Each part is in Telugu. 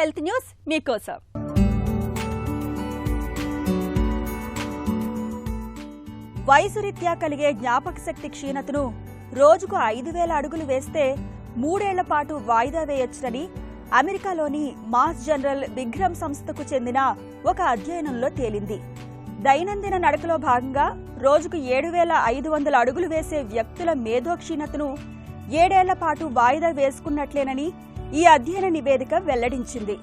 హెల్త్ న్యూస్ మీకోసం. వయసు రీత్యా కలిగే జ్ఞాపక శక్తి క్షీణతను రోజుకు 5,000 అడుగులు వేస్తే 3 ఏళ్ల పాటు వాయిదా వేయొచ్చని అమెరికాలోని మాస్ జనరల్ విగ్రమ్ సంస్థకు చెందిన ఒక అధ్యయనంలో తేలింది. దైనందిన నడకలో భాగంగా రోజుకు 7,500 అడుగులు వేసే వ్యక్తుల మేధో క్షీణతను 7 ఏళ్ల పాటు వాయిదా వేసుకున్నట్లేనని ఈ అధ్యయన నివేదిక వెల్లడించింది.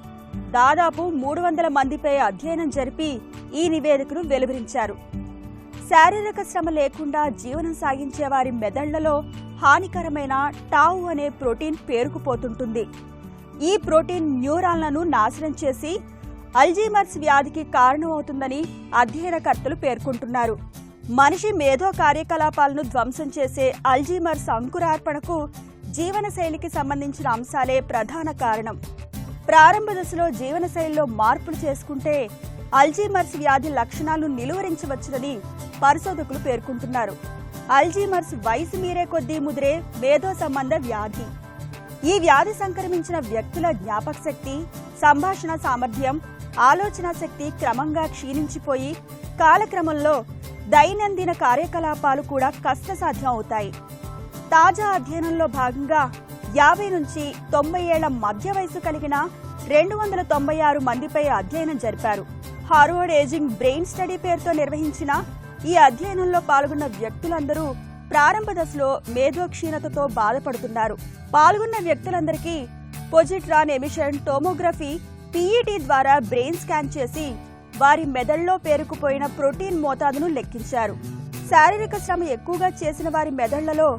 దాదాపు 300 మందిపై అధ్యయనం జరిపి ఈ నివేదికను వెలువరించారు. శారీరక శ్రమ లేకుండా జీవనం సాగించే వారి మెదళ్లలో హానికరమైన టావు అనే ప్రోటీన్ పేరుకుపోతుంటుంది. ఈ ప్రోటీన్ న్యూరాన్లను నాశనం చేసి అల్జీమర్స్ వ్యాధికి కారణమవుతుందని అధ్యయనకర్తలు పేర్కొంటున్నారు. మనిషి మేధో కార్యకలాపాలను ధ్వంసం చేసే అల్జీమర్స్ అంకురార్పణకు జీవనశైలికి సంబంధించిన అంశాలే ప్రధాన కారణం. ప్రారంభ దశలో జీవనశైలిలో మార్పులు చేసుకుంటే అల్జీమర్స్ వ్యాధి లక్షణాలు నిలువరించవచ్చునని పరిశోధకులు పేర్కొంటున్నారు. అల్జీమర్స్ వయసు మీరే కొద్దీ ముదిరే మేధో సంబంధ వ్యాధి. ఈ వ్యాధి సంక్రమించిన వ్యక్తుల జ్ఞాపక శక్తి, సంభాషణ సామర్థ్యం, ఆలోచన శక్తి క్రమంగా క్షీణించిపోయి కాలక్రమంలో దైనందిన కార్యకలాపాలు కూడా కష్టసాధ్యం అవుతాయి. తాజా అధ్యయనంలో భాగంగా 50 నుంచి 90 ఏళ్ల మధ్య వయసు కలిగిన 296 మందిపై అధ్యయనం జరిపారు. హార్వర్డ్ ఏజింగ్ బ్రెయిన్ స్టడీ పేరుతో నిర్వహించిన ఈ అధ్యయనంలో పాల్గొన్న వ్యక్తులందరూ ప్రారంభ దశలో మేధో క్షీణతతో బాధపడుతున్నారు. పాల్గొన్న వ్యక్తులందరికీ పొజిట్రాన్ ఎమిషన్ టోమోగ్రఫీ PET ద్వారా బ్రెయిన్ స్కాన్ చేసి వారి మెదడులో పేరుకుపోయిన ప్రోటీన్ మోతాదును లెక్కించారు. శారీరక శ్రమ ఎక్కువగా చేసిన వారి మెదళ్లలో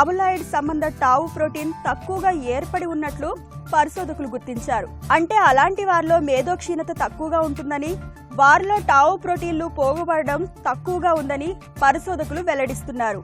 అబులాయిడ్ సంబంధ టావు ప్రోటీన్ తక్కువగా ఏర్పడి ఉన్నట్లు పరిశోధకులు గుర్తించారు. అంటే అలాంటి వారిలో మేధో క్షీణత తక్కువగా ఉంటుందని, వారిలో టావు ప్రోటీన్లు పోగుపడడం తక్కువగా ఉందని పరిశోధకులు వెల్లడిస్తున్నారు.